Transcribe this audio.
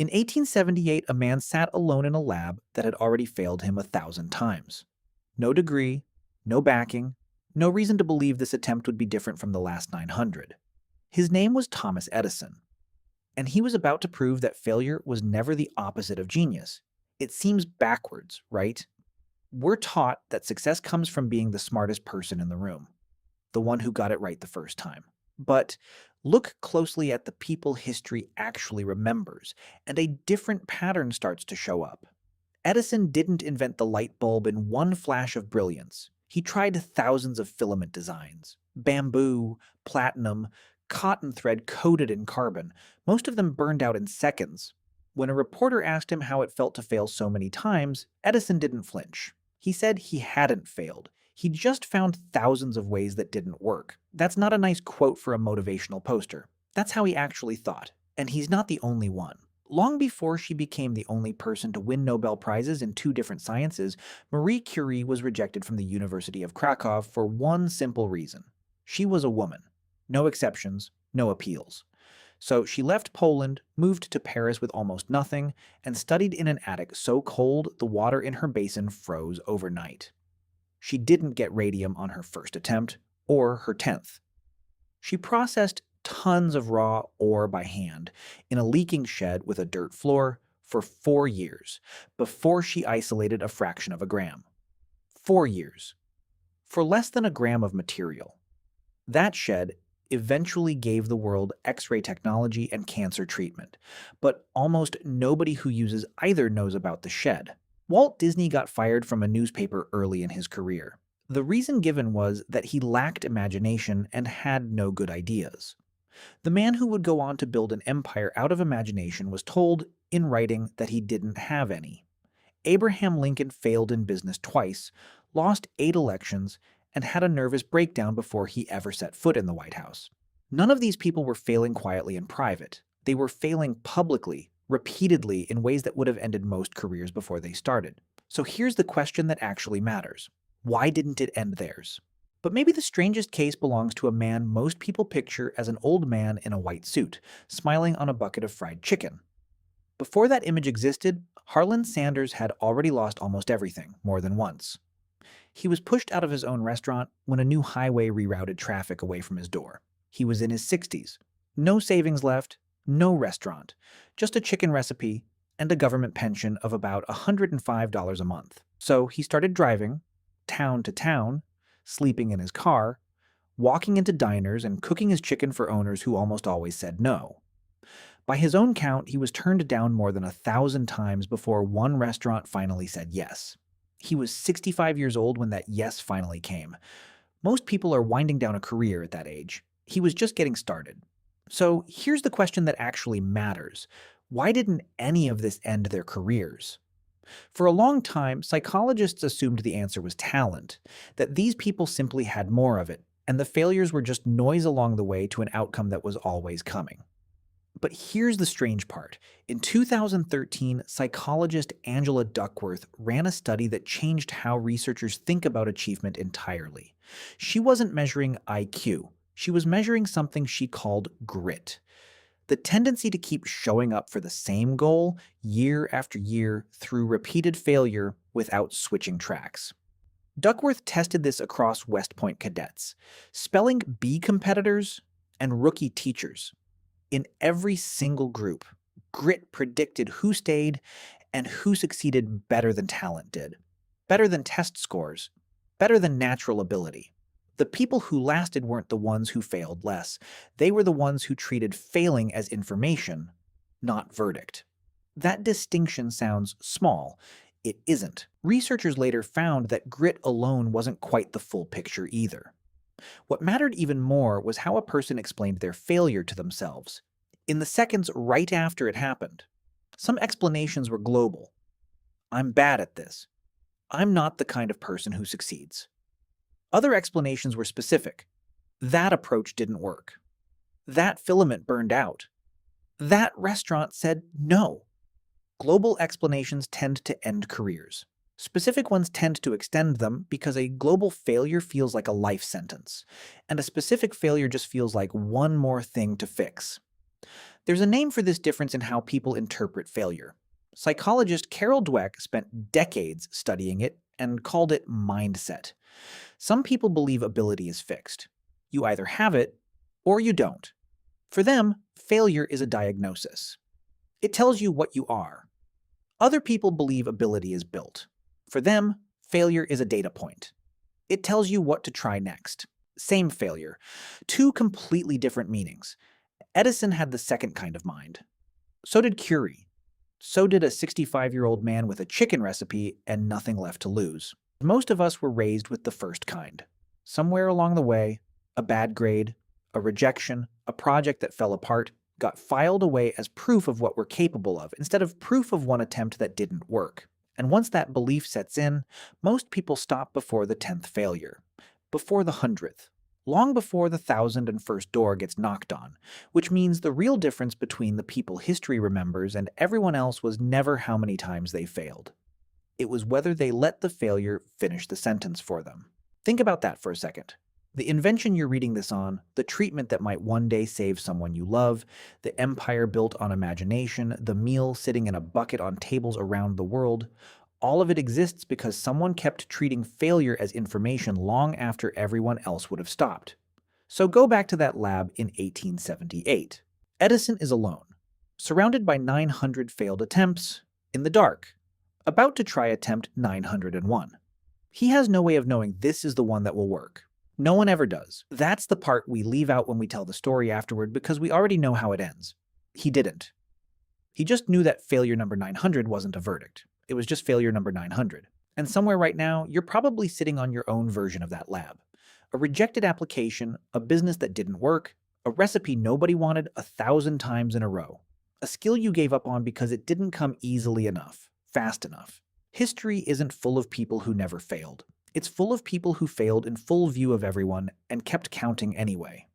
In 1878, a man sat alone in a lab that had already failed him 1,000 times. No degree, no backing, no reason to believe this attempt would be different from the last 900. His name was Thomas Edison, and he was about to prove that failure was never the opposite of genius. It seems backwards, right? We're taught that success comes from being the smartest person in the room, the one who got it right the first time. But look closely at the people history actually remembers, and a different pattern starts to show up. Edison didn't invent the light bulb in one flash of brilliance. He tried thousands of filament designs: bamboo, platinum, cotton thread coated in carbon. Most of them burned out in seconds. When a reporter asked him how it felt to fail so many times, Edison didn't flinch. He said he hadn't failed. He just found thousands of ways that didn't work. That's not a nice quote for a motivational poster. That's how he actually thought. And he's not the only one. Long before she became the only person to win Nobel Prizes in two different sciences, Marie Curie was rejected from the University of Krakow for one simple reason. She was a woman. No exceptions, no appeals. So she left Poland, moved to Paris with almost nothing, and studied in an attic so cold the water in her basin froze overnight. She didn't get radium on her first attempt, or her 10th. She processed tons of raw ore by hand in a leaking shed with a dirt floor for 4 years before she isolated a fraction of a gram. 4 years. For less than a gram of material. That shed eventually gave the world X-ray technology and cancer treatment, but almost nobody who uses either knows about the shed. Walt Disney got fired from a newspaper early in his career. The reason given was that he lacked imagination and had no good ideas. The man who would go on to build an empire out of imagination was told, in writing, that he didn't have any. Abraham Lincoln failed in business twice, lost 8 elections, and had a nervous breakdown before he ever set foot in the White House. None of these people were failing quietly in private. They were failing publicly, repeatedly, in ways that would have ended most careers before they started. So here's the question that actually matters. Why didn't it end theirs? But maybe the strangest case belongs to a man most people picture as an old man in a white suit, smiling on a bucket of fried chicken. Before that image existed, Harlan Sanders had already lost almost everything, more than once. He was pushed out of his own restaurant when a new highway rerouted traffic away from his door. He was in his 60s. No savings left, no restaurant, just a chicken recipe and a government pension of about $105 a month. So he started driving, town to town, sleeping in his car, walking into diners and cooking his chicken for owners who almost always said no. By his own count, he was turned down more than 1,000 times before one restaurant finally said yes. He was 65 years old when that yes finally came. Most people are winding down a career at that age. He was just getting started. So here's the question that actually matters. Why didn't any of this end their careers? For a long time, psychologists assumed the answer was talent, that these people simply had more of it, and the failures were just noise along the way to an outcome that was always coming. But here's the strange part. In 2013, psychologist Angela Duckworth ran a study that changed how researchers think about achievement entirely. She wasn't measuring IQ. She was measuring something she called grit. The tendency to keep showing up for the same goal year after year through repeated failure without switching tracks. Duckworth tested this across West Point cadets, spelling bee competitors and rookie teachers. In every single group, grit predicted who stayed and who succeeded better than talent did, better than test scores, better than natural ability. The people who lasted weren't the ones who failed less. They were the ones who treated failing as information, not verdict. That distinction sounds small. It isn't. Researchers later found that grit alone wasn't quite the full picture either. What mattered even more was how a person explained their failure to themselves. In the seconds right after it happened, some explanations were global. I'm bad at this. I'm not the kind of person who succeeds. Other explanations were specific. That approach didn't work. That filament burned out. That restaurant said no. Global explanations tend to end careers. Specific ones tend to extend them because a global failure feels like a life sentence, and a specific failure just feels like one more thing to fix. There's a name for this difference in how people interpret failure. Psychologist Carol Dweck spent decades studying it and called it mindset. Some people believe ability is fixed. You either have it or you don't. For them, failure is a diagnosis. It tells you what you are. Other people believe ability is built. For them, failure is a data point. It tells you what to try next. Same failure. Two completely different meanings. Edison had the second kind of mind. So did Curie. So did a 65-year-old man with a chicken recipe and nothing left to lose. Most of us were raised with the first kind. Somewhere along the way, a bad grade, a rejection, a project that fell apart, got filed away as proof of what we're capable of, instead of proof of one attempt that didn't work. And once that belief sets in, most people stop before the 10th failure, before the 100th, long before the 1,001st door gets knocked on, which means the real difference between the people history remembers and everyone else was never how many times they failed. It was whether they let the failure finish the sentence for them. Think about that for a second. The invention you're reading this on, the treatment that might one day save someone you love, the empire built on imagination, the meal sitting in a bucket on tables around the world, all of it exists because someone kept treating failure as information long after everyone else would have stopped. So go back to that lab in 1878. Edison is alone, surrounded by 900 failed attempts, in the dark, about to try attempt 901. He has no way of knowing this is the one that will work. No one ever does. That's the part we leave out when we tell the story afterward because we already know how it ends. He didn't. He just knew that failure number 900 wasn't a verdict. It was just failure number 900. And somewhere right now, you're probably sitting on your own version of that lab. A rejected application, a business that didn't work, a recipe nobody wanted 1,000 times in a row. A skill you gave up on because it didn't come easily enough, fast enough. History isn't full of people who never failed. It's full of people who failed in full view of everyone and kept counting anyway.